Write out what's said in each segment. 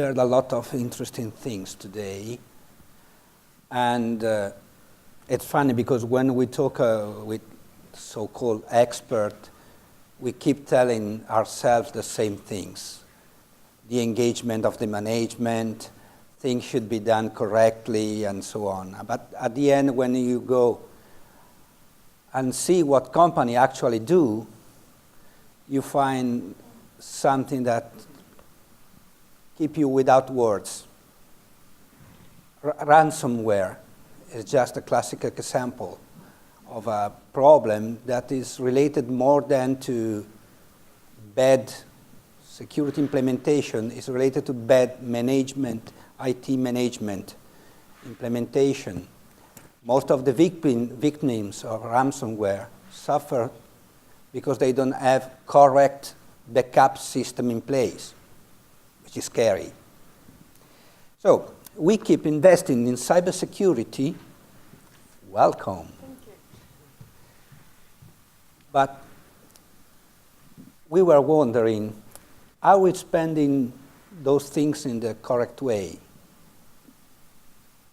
heard a lot of interesting things today. And it's funny because when we talk with so-called experts, we keep telling ourselves the same things. The engagement of the management, things should be done correctly, and so on. But at the end, when you go and see what companies actually do, you find something that keep you without words. Ransomware is just a classic example of a problem that is related more than to bad security implementation. It's related to bad management, IT management, implementation. Most of the victims of ransomware suffer because they don't have correct backup system in place, which is scary. So we keep investing in cybersecurity. Welcome. Thank you. But we were wondering, are we spending those things in the correct way?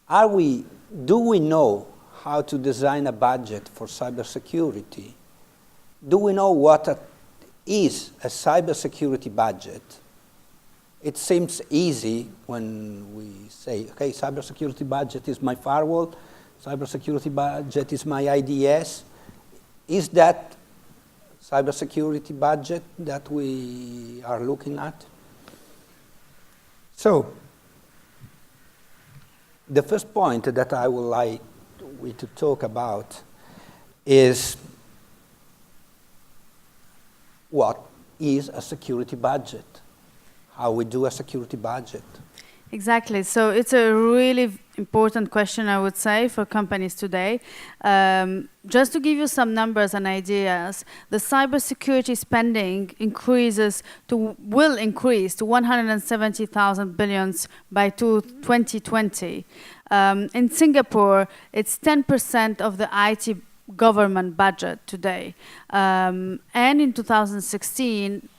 Do we know how to design a budget for cybersecurity? Do we know what is a cybersecurity budget? It seems easy when we say, okay, cybersecurity budget is my firewall, cybersecurity budget is my IDS. Is that cybersecurity budget that we are looking at? So, the first point that I would like we to talk about is what is a security budget? How we do a security budget? Exactly. So it's a really important question, I would say, for companies today. Just to give you some numbers and ideas, the cybersecurity spending will increase to 170,000 billions by 2020. In Singapore, it's 10% of the IT government budget today. And in 2016,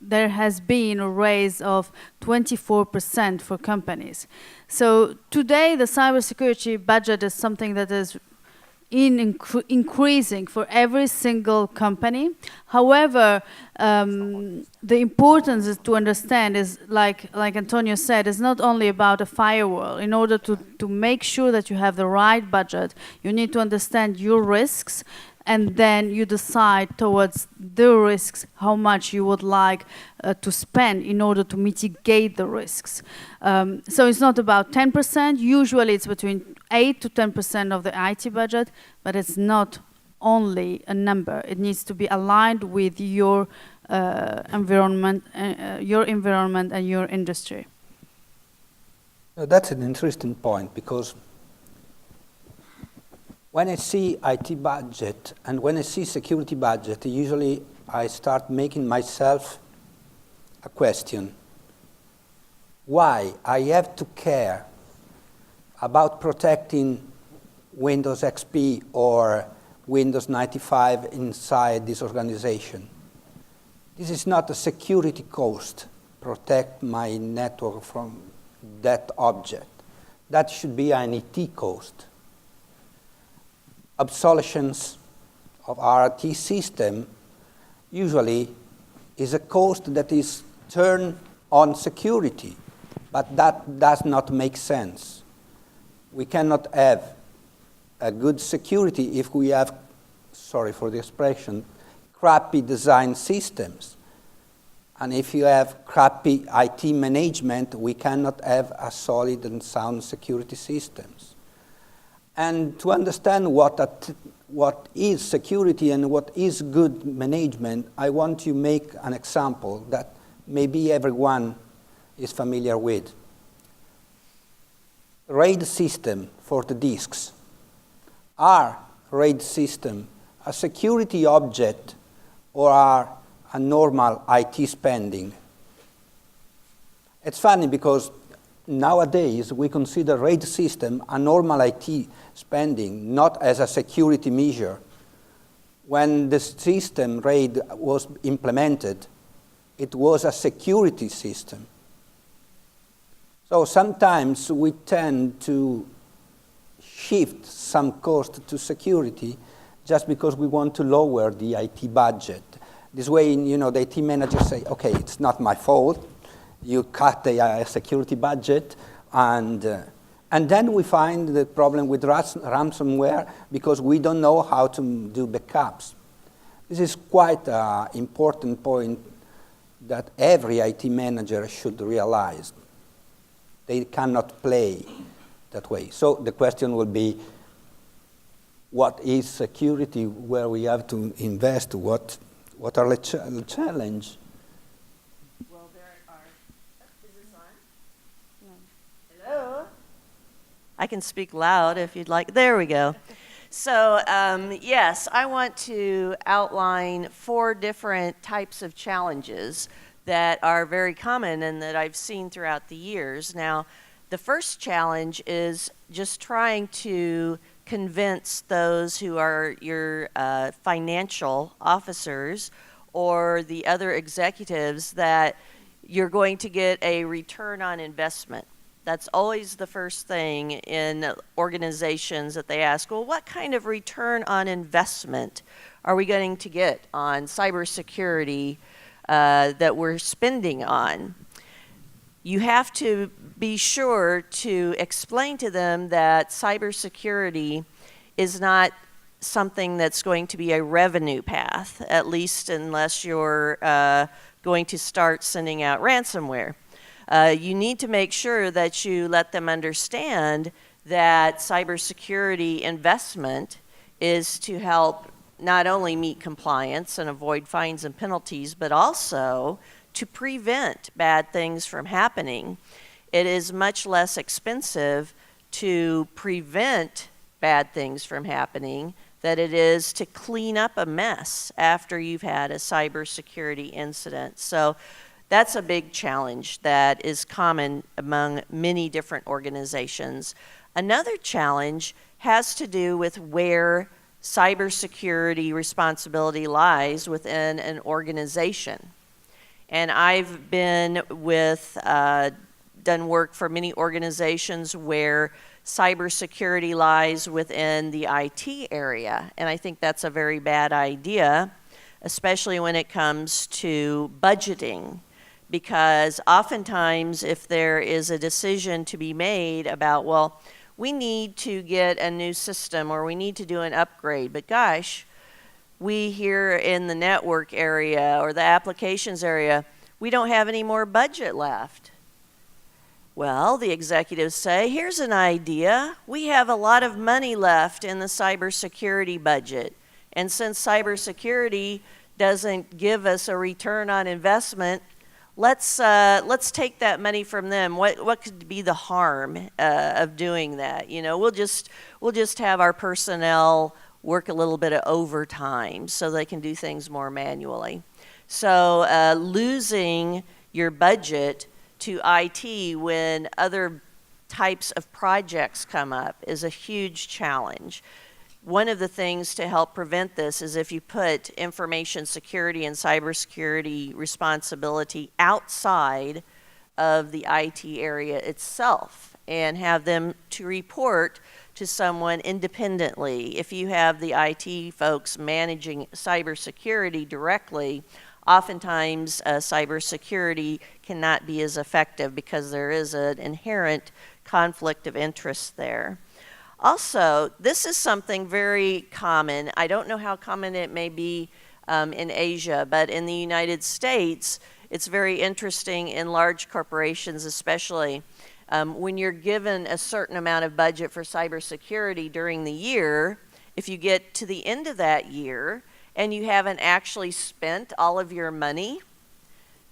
there has been a raise of 24% for companies. So today, the cybersecurity budget is something that is increasing for every single company. However, the importance is to understand is, like Antonio said, is not only about a firewall. In order to make sure that you have the right budget, you need to understand your risks, and then you decide towards the risks how much you would like to spend in order to mitigate the risks. So it's not about 10%. Usually it's between 8 to 10% of the IT budget, but it's not only a number. It needs to be aligned with your environment and your industry. That's an interesting point, because when I see IT budget and when I see security budget, usually I start making myself a question. Why I have to care about protecting Windows XP or Windows 95 inside this organization? This is not a security cost, protect my network from that object. That should be an IT cost. Obsolescence of our IT system usually is a cost that is turned on security, but that does not make sense. We cannot have a good security if we have, sorry for the expression, crappy design systems. And if you have crappy IT management, we cannot have a solid and sound security systems. And to understand what is security and what is good management, I want to make an example that maybe everyone is familiar with. RAID system for the disks. Are RAID system a security object or are a normal IT spending? It's funny because nowadays we consider RAID system a normal IT spending, not as a security measure. When the system RAID was implemented, it was a security system. So sometimes we tend to shift some cost to security just because we want to lower the IT budget. This way, the IT managers say, okay, it's not my fault. You cut the security budget, and then we find the problem with ransomware because we don't know how to do backups. This is quite an important point that every IT manager should realize. They cannot play that way. So the question will be, what is security, where we have to invest? What are the challenge? Well, there are, is this on? No. Hello? I can speak loud if you'd like. There we go. So, yes, I want to outline 4 different types of challenges that are very common and that I've seen throughout the years. Now, the first challenge is just trying to convince those who are your financial officers or the other executives that you're going to get a return on investment. That's always the first thing in organizations that they ask, well, what kind of return on investment are we going to get on cybersecurity that we're spending on? You have to be sure to explain to them that cybersecurity is not something that's going to be a revenue path, at least unless you're going to start sending out ransomware. You need to make sure that you let them understand that cybersecurity investment is to help not only meet compliance and avoid fines and penalties, but also to prevent bad things from happening. It is much less expensive to prevent bad things from happening than it is to clean up a mess after you've had a cybersecurity incident. So that's a big challenge that is common among many different organizations. Another challenge has to do with where cybersecurity responsibility lies within an organization. And I've been done work for many organizations where cybersecurity lies within the IT area. And I think that's a very bad idea, especially when it comes to budgeting. Because oftentimes if there is a decision to be made about, well, we need to get a new system or we need to do an upgrade, but gosh, we here in the network area or the applications area, we don't have any more budget left. Well, the executives say, here's an idea. We have a lot of money left in the cybersecurity budget. And since cybersecurity doesn't give us a return on investment, let's take that money from them. What could be the harm of doing that? We'll just have our personnel work a little bit of overtime so they can do things more manually. So losing your budget to IT when other types of projects come up is a huge challenge. One of the things to help prevent this is if you put information security and cybersecurity responsibility outside of the IT area itself and have them to report to someone independently. If you have the IT folks managing cybersecurity directly, oftentimes cybersecurity cannot be as effective because there is an inherent conflict of interest there. Also, this is something very common. I don't know how common it may be in Asia, but in the United States, it's very interesting in large corporations especially. When you're given a certain amount of budget for cybersecurity during the year, if you get to the end of that year and you haven't actually spent all of your money,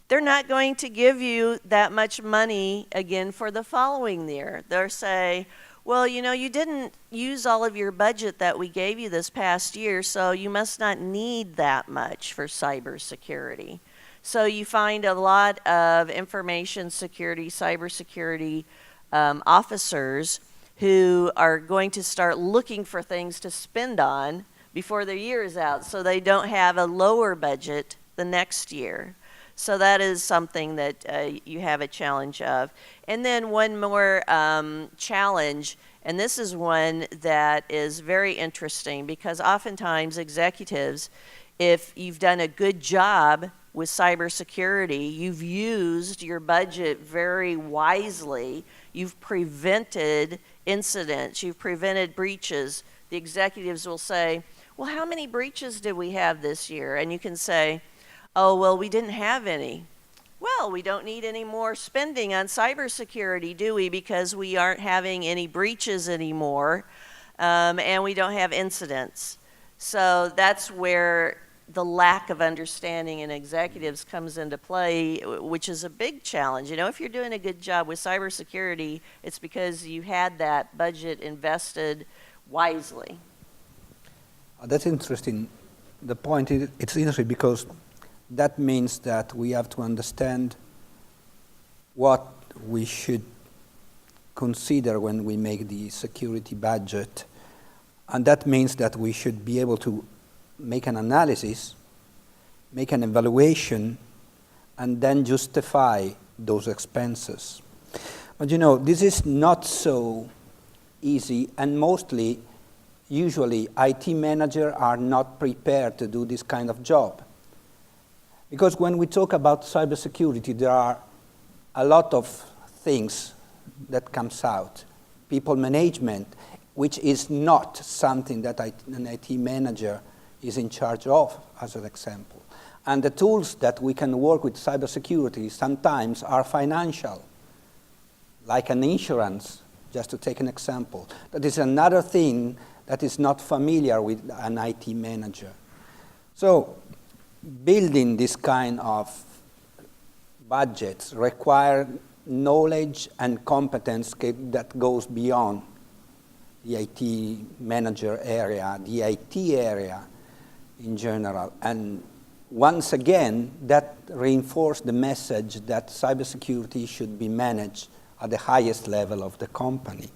they're not going to give you that much money again for the following year. They'll say, well, you didn't use all of your budget that we gave you this past year, so you must not need that much for cybersecurity. So you find a lot of information security, cybersecurity officers who are going to start looking for things to spend on before their year is out, so they don't have a lower budget the next year. So that is something that you have a challenge of. And then one more challenge, and this is one that is very interesting because oftentimes executives, if you've done a good job with cybersecurity, you've used your budget very wisely, you've prevented incidents, you've prevented breaches, the executives will say, well, how many breaches did we have this year? And you can say, oh, well, we didn't have any. Well, we don't need any more spending on cybersecurity, do we? Because we aren't having any breaches anymore, and we don't have incidents. So that's where the lack of understanding in executives comes into play, which is a big challenge. You know, if you're doing a good job with cybersecurity, it's because you had that budget invested wisely. That's interesting. The point is, it's interesting because that means that we have to understand what we should consider when we make the security budget. And that means that we should be able to make an analysis, make an evaluation, and then justify those expenses. But you know, this is not so easy, and usually, IT managers are not prepared to do this kind of job. Because when we talk about cybersecurity, there are a lot of things that comes out. People management, which is not something that an IT manager is in charge of, as an example. And the tools that we can work with cybersecurity sometimes are financial, like an insurance, just to take an example. That is another thing that is not familiar with an IT manager. So building this kind of budgets require knowledge and competence that goes beyond the IT manager area, the IT area in general. And once again, that reinforced the message that cybersecurity should be managed at the highest level of the company.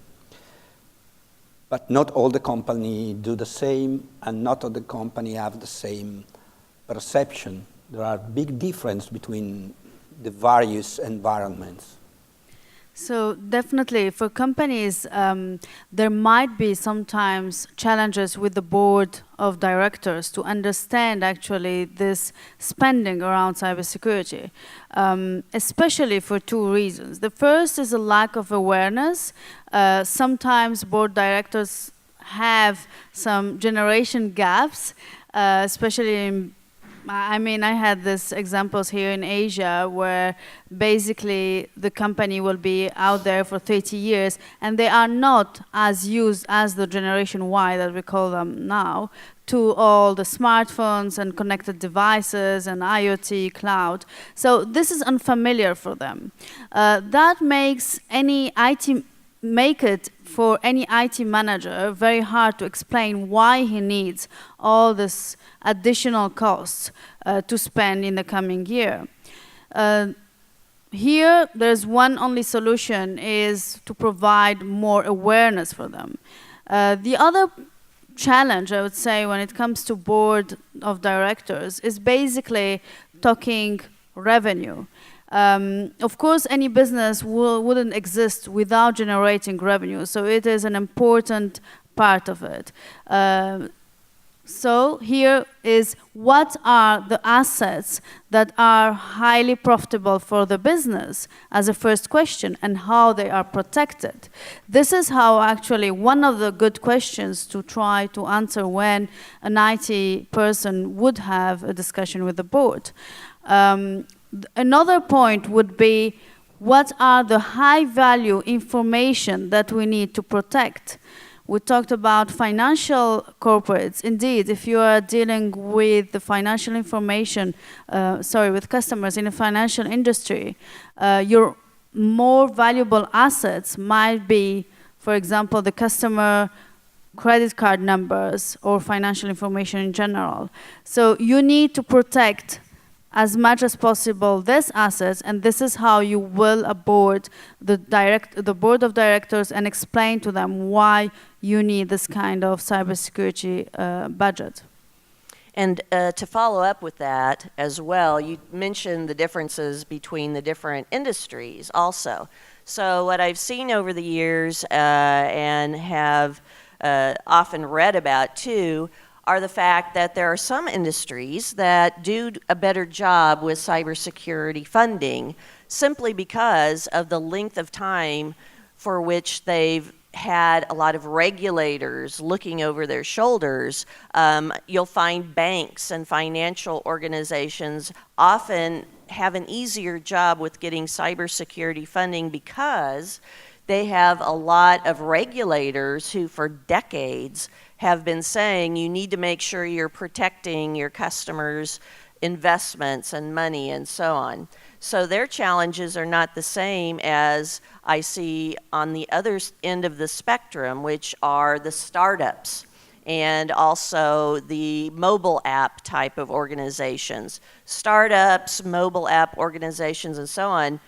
But not all the company do the same, and not all the company have the same perception. There are big differences between the various environments. So definitely for companies, there might be sometimes challenges with the board of directors to understand actually this spending around cybersecurity, especially for two reasons. The first is a lack of awareness. Sometimes board directors have some generation gaps, especially in I had these examples here in Asia where basically the company will be out there for 30 years and they are not as used as the generation Y that we call them now to all the smartphones and connected devices and IoT cloud. So this is unfamiliar for them. That makes it for any IT manager very hard to explain why he needs all this additional costs to spend in the coming year. Here, there's one only solution is to provide more awareness for them. The other challenge, I would say, when it comes to board of directors is basically talking revenue. Of course, any business wouldn't exist without generating revenue, so it is an important part of it. So here is what are the assets that are highly profitable for the business as a first question and how they are protected. This is how actually one of the good questions to try to answer when an IT person would have a discussion with the board. Another point would be what are the high value information that we need to protect. We talked about financial corporates. Indeed, if you are dealing with the financial information, with customers in the financial industry, your more valuable assets might be, for example, the customer credit card numbers or financial information in general. So you need to protect as much as possible these assets, and this is how you will board the board of directors and explain to them why you need this kind of cybersecurity budget. And to follow up with that as well, you mentioned the differences between the different industries also. So what I've seen over the years and have often read about too are the fact that there are some industries that do a better job with cybersecurity funding simply because of the length of time for which they've had a lot of regulators looking over their shoulders. You'll find banks and financial organizations often have an easier job with getting cybersecurity funding because they have a lot of regulators who for decades have been saying you need to make sure you're protecting your customers' investments and money and so on. So their challenges are not the same as I see on the other end of the spectrum, which are the startups and also the mobile app type of organizations. Startups, mobile app organizations, and so on,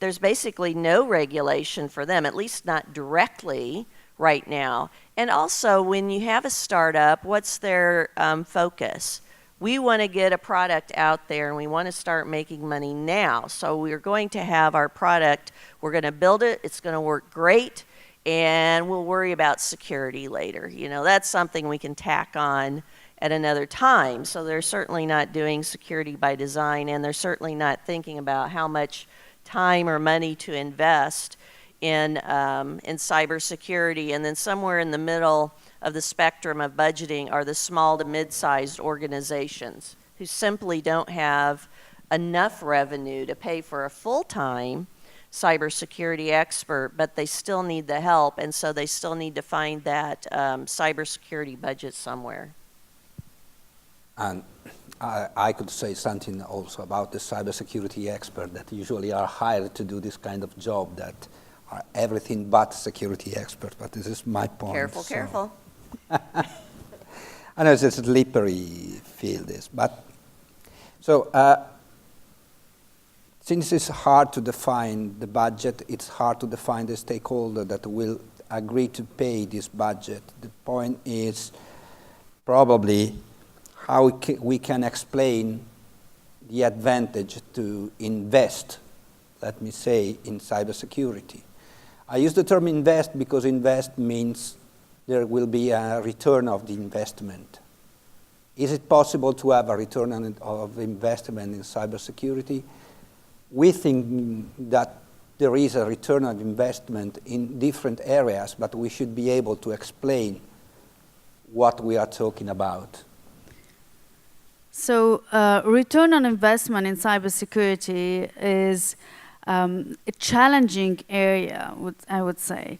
there's basically no regulation for them, at least not directly right now. And also, when you have a startup, what's their focus? We want to get a product out there and we want to start making money now. So we're going to have our product, we're going to build it, it's going to work great, and we'll worry about security later. You know, that's something we can tack on at another time. So they're certainly not doing security by design, and they're certainly not thinking about how much time or money to invest in cybersecurity. And then somewhere in the middle of the spectrum of budgeting are the small to mid-sized organizations who simply don't have enough revenue to pay for a full-time cybersecurity expert, but they still need the help, and so they still need to find that cybersecurity budget somewhere. And I could say something also about the cybersecurity expert that usually are hired to do this kind of job that are everything but security expert, but this is my point. Careful, so. careful. I know it's a slippery field, this, but so since it's hard to define the budget, it's hard to define the stakeholder that will agree to pay this budget. The point is probably how we can explain the advantage to invest, let me say, in cybersecurity. I use the term invest because invest means there will be a return of the investment. Is it possible to have a return of investment in cybersecurity? We think that there is a return of investment in different areas, but we should be able to explain what we are talking about. So return on investment in cybersecurity is a challenging area, I would say.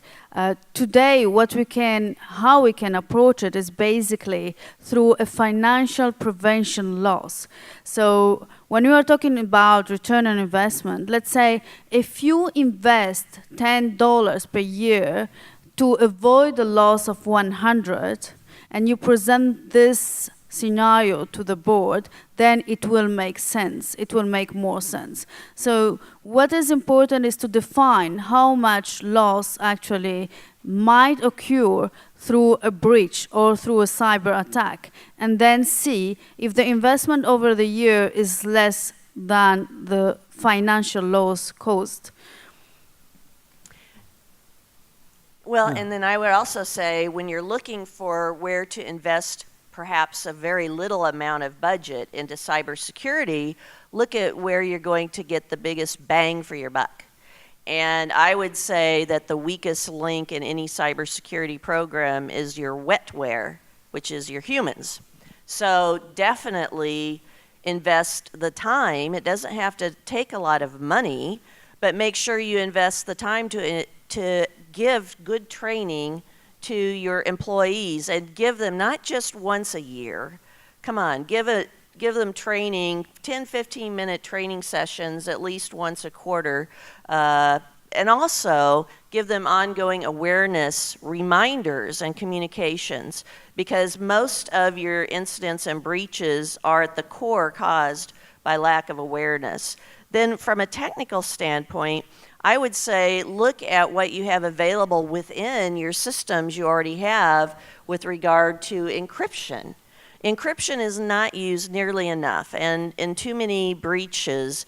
Today, how we can approach it is basically through a financial prevention loss. So when we are talking about return on investment, let's say if you invest $10 per year to avoid the loss of 100, and you present this scenario to the board, then it will make sense. It will make more sense. So what is important is to define how much loss actually might occur through a breach or through a cyber attack, and then see if the investment over the year is less than the financial loss caused. Well, and then I would also say when you're looking for where to invest perhaps a very little amount of budget into cybersecurity, look at where you're going to get the biggest bang for your buck. And I would say that the weakest link in any cybersecurity program is your wetware, which is your humans. So definitely invest the time. It doesn't have to take a lot of money, but make sure you invest the time to give good training to your employees, and give them not just once a year. Come on, give them training, 10, 15-minute training sessions at least once a quarter, and also give them ongoing awareness reminders and communications, because most of your incidents and breaches are at the core caused by lack of awareness. Then from a technical standpoint, I would say look at what you have available within your systems you already have with regard to encryption. Encryption is not used nearly enough, and in too many breaches,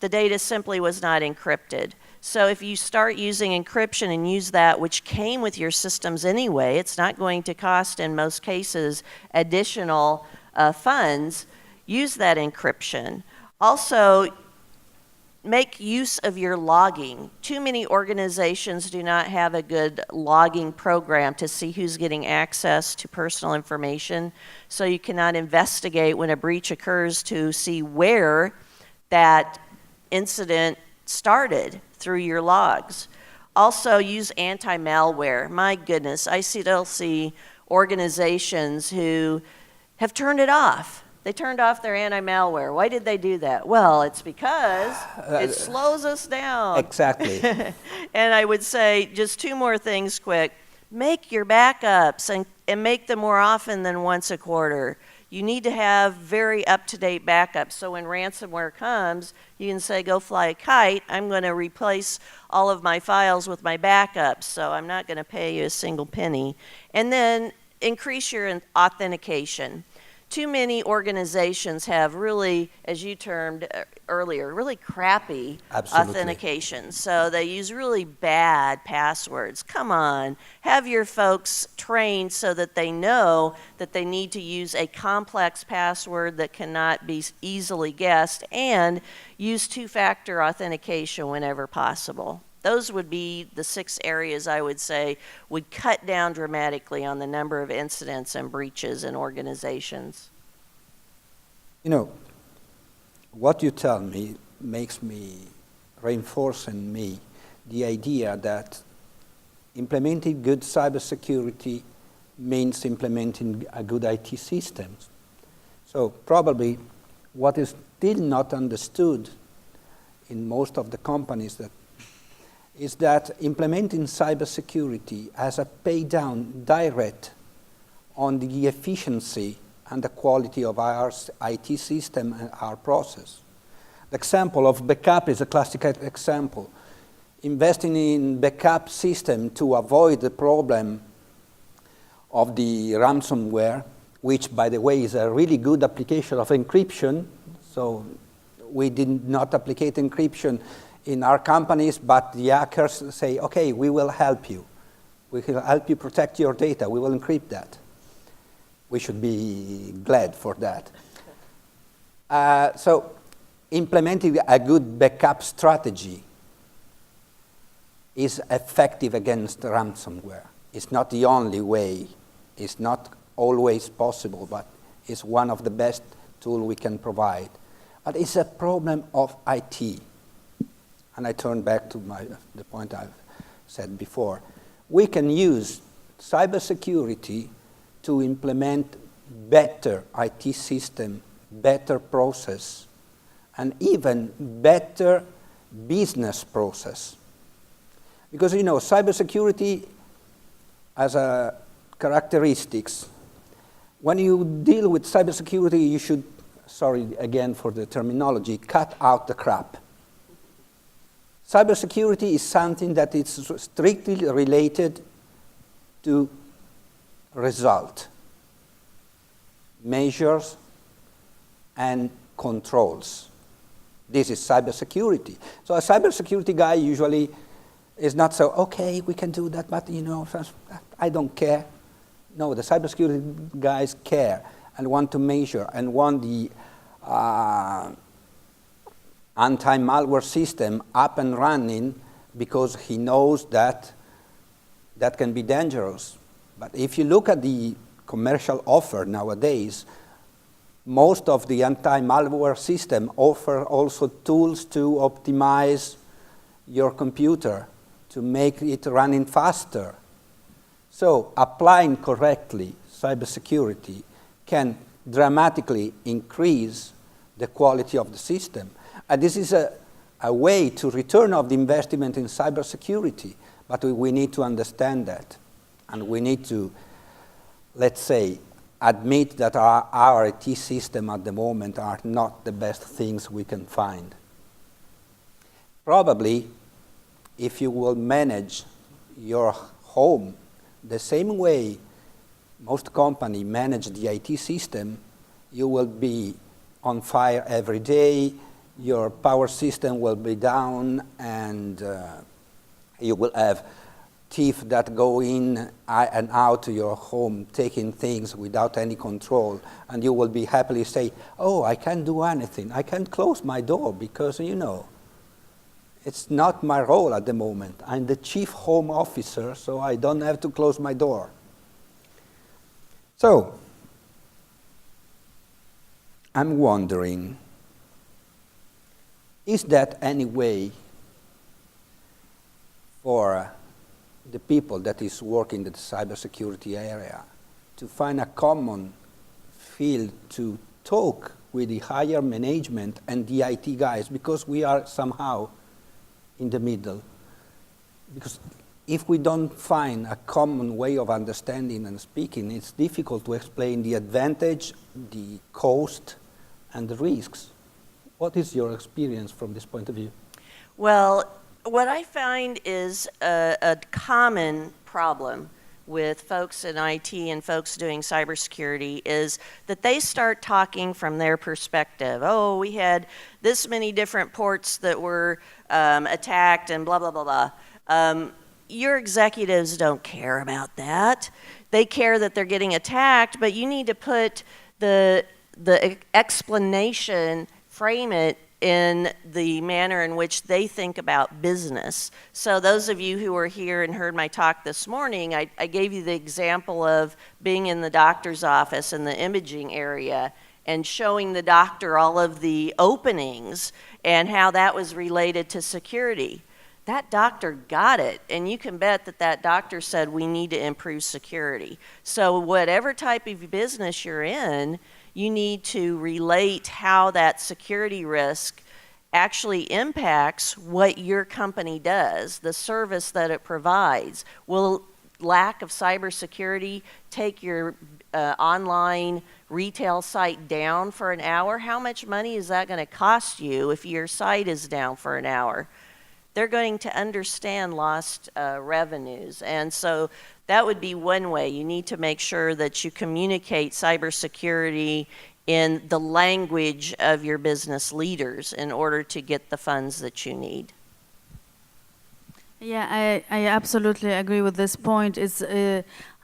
the data simply was not encrypted. So if you start using encryption and use that which came with your systems anyway, it's not going to cost, in most cases, additional funds. Use that encryption. Also, make use of your logging. Too many organizations do not have a good logging program to see who's getting access to personal information, so you cannot investigate when a breach occurs to see where that incident started through your logs. Also, use anti-malware. My goodness, I still see organizations who have turned it off. They turned off their anti-malware. Why did they do that? Well, it's because it slows us down. Exactly. And I would say just two more things quick. Make your backups and make them more often than once a quarter. You need to have very up-to-date backups. So when ransomware comes, you can say, go fly a kite. I'm going to replace all of my files with my backups, so I'm not going to pay you a single penny. And then increase your authentication. Too many organizations have really, as you termed earlier, really crappy authentication. So they use really bad passwords. Come on, have your folks trained so that they know that they need to use a complex password that cannot be easily guessed, and use two-factor authentication whenever possible. Those would be the 6 areas I would say would cut down dramatically on the number of incidents and breaches in organizations. You know, what you tell me makes me reinforce in me the idea that implementing good cybersecurity means implementing a good IT system. So probably what is still not understood in most of the companies is that implementing cybersecurity has a pay down direct on the efficiency and the quality of our IT system and our process. The example of backup is a classic example. Investing in backup system to avoid the problem of the ransomware, which, by the way, is a really good application of encryption. So we did not applicate encryption in our companies, but the hackers say, okay, we will help you. We will help you protect your data. We will encrypt that. We should be glad for that. So implementing a good backup strategy is effective against ransomware. It's not the only way. It's not always possible, but it's one of the best tools we can provide. But it's a problem of IT. And I turn back to the point I've said before. We can use cybersecurity to implement better IT system, better process, and even better business process. Because, you know, cybersecurity has a characteristics. When you deal with cybersecurity, you should, sorry again for the terminology, cut out the crap. Cybersecurity is something that is strictly related to result, measures, and controls. This is cybersecurity. So a cybersecurity guy usually is not so, okay, we can do that, but you know, I don't care. No, the cybersecurity guys care and want to measure and want the anti-malware system up and running because he knows that that can be dangerous. But if you look at the commercial offer nowadays, most of the anti-malware system offer also tools to optimize your computer, to make it running faster. So applying correctly cybersecurity can dramatically increase the quality of the system. And this is a way to return of the investment in cybersecurity, but we need to understand that. And we need to, let's say, admit that our IT system at the moment are not the best things we can find. Probably, if you will manage your home the same way most companies manage the IT system, you will be on fire every day, your power system will be down, and you will have thieves that go in and out to your home, taking things without any control, and you will be happily say, oh, I can't do anything. I can't close my door because, you know, it's not my role at the moment. I'm the chief home officer, so I don't have to close my door. So, I'm wondering, is that any way for the people that is working in the cybersecurity area to find a common field to talk with the higher management and the IT guys, because we are somehow in the middle? Because if we don't find a common way of understanding and speaking, it's difficult to explain the advantage, the cost, and the risks. What is your experience from this point of view? Well, what I find is a common problem with folks in IT and folks doing cybersecurity is that they start talking from their perspective. Oh, we had this many different ports that were attacked and blah, blah, blah, blah. Your executives don't care about that. They care that they're getting attacked, but you need to put the explanation, frame it in the manner in which they think about business. So those of you who were here and heard my talk this morning, I gave you the example of being in the doctor's office in the imaging area and showing the doctor all of the openings and how that was related to security. That doctor got it, and you can bet that that doctor said we need to improve security. So whatever type of business you're in, you need to relate how that security risk actually impacts what your company does, the service that it provides. Will lack of cybersecurity take your online retail site down for an hour? How much money is that going to cost you if your site is down for an hour? They're going to understand lost revenues. And so that would be one way. You need to make sure that you communicate cybersecurity in the language of your business leaders in order to get the funds that you need. Yeah, I absolutely agree with this point. It's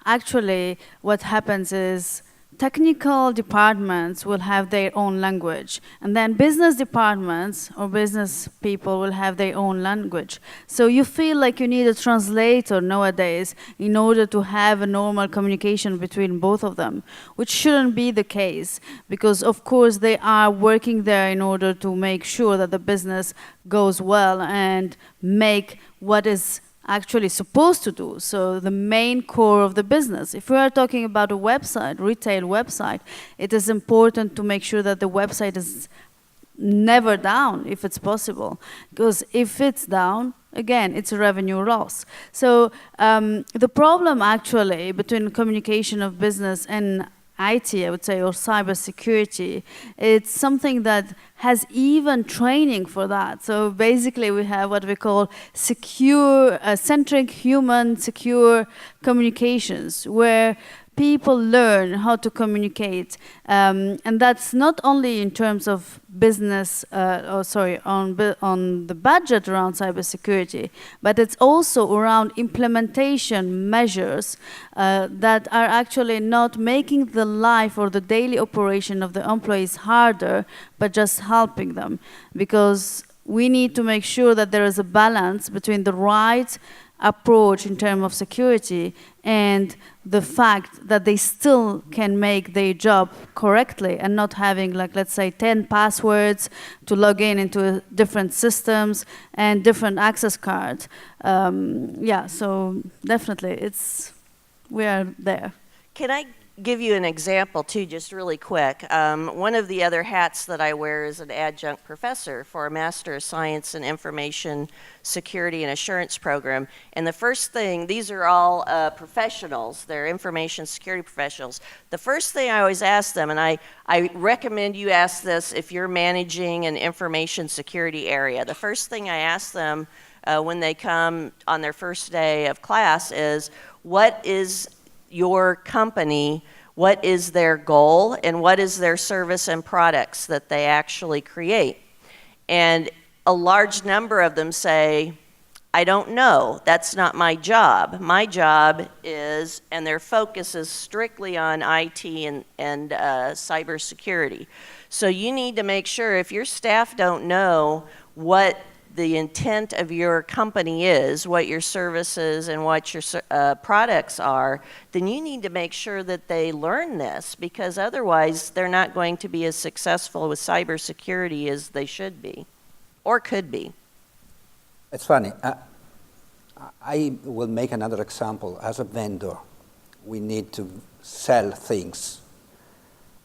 actually what happens is technical departments will have their own language, and then business departments or business people will have their own language. So you feel like you need a translator nowadays in order to have a normal communication between both of them, which shouldn't be the case, because of course they are working there in order to make sure that the business goes well and make what is actually supposed to do, so the main core of the business. If we are talking about a website, retail website, it is important to make sure that the website is never down if it's possible, because if it's down, again, it's a revenue loss. So the problem actually between communication of business and IT, I would say, or cybersecurity, it's something that has even training for that. So basically we have what we call secure, centric human secure communications, where people learn how to communicate. And that's not only in terms of business, on the budget around cybersecurity, but it's also around implementation measures that are actually not making the life or the daily operation of the employees harder, but just helping them. Because we need to make sure that there is a balance between the right approach in terms of security and the fact that they still can make their job correctly and not having, like, let's say 10 passwords to log in into different systems and different access cards. Yeah, so definitely we are there. Can I give you an example too, just really quick? One of the other hats that I wear is an adjunct professor for a Master of Science in Information Security and Assurance program. And the first thing, these are all professionals, they're information security professionals. The first thing I always ask them, and I recommend you ask this if you're managing an information security area, the first thing I ask them when they come on their first day of class is, what is your company what is their goal and what is their service and products that they actually create. And a large number of them say, I don't know, that's not my job. My job is, and their focus is strictly on IT and cybersecurity. So you need to make sure if your staff don't know what the intent of your company is, what your services and what your products are, then you need to make sure that they learn this, because otherwise they're not going to be as successful with cybersecurity as they should be, or could be. It's funny. I will make another example. As a vendor, we need to sell things,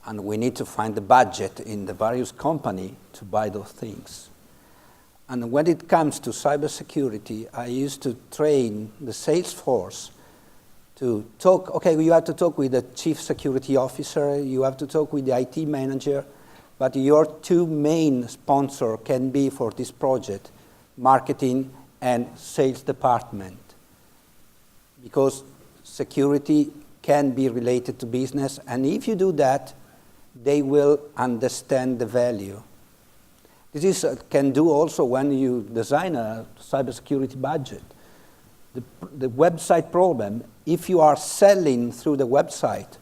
and we need to find the budget in the various company to buy those things. And when it comes to cybersecurity, I used to train the sales force to talk, okay, you have to talk with the chief security officer, you have to talk with the IT manager, but your two main sponsors can be for this project, marketing and sales department. Because security can be related to business, and if you do that, they will understand the value. This can do also when you design a cybersecurity budget. The website problem, if you are selling through the website,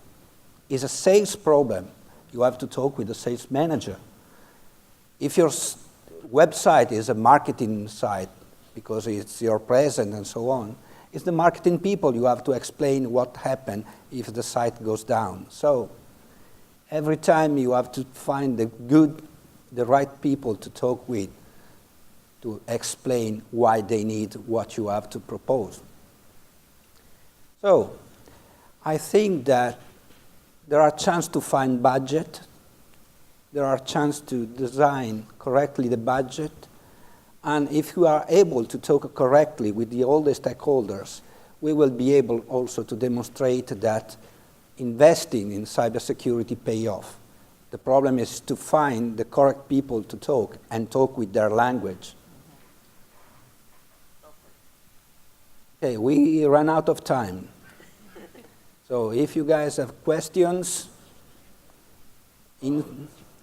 is a sales problem. You have to talk with the sales manager. If your website is a marketing site, because it's your presence and so on, it's the marketing people you have to explain what happened if the site goes down. So every time you have to find the right people to talk with to explain why they need what you have to propose. So I think that there are chances to find budget, there are chances to design correctly the budget, and if you are able to talk correctly with all the stakeholders, we will be able also to demonstrate that investing in cybersecurity pay off. The problem is to find the correct people to talk and talk with their language. Okay, we ran out of time. So if you guys have questions.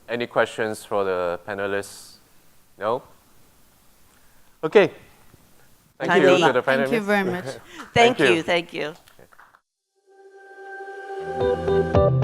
Any questions for the panelists? No? Okay. Thank you to the panelists. Thank you very much. Thank you.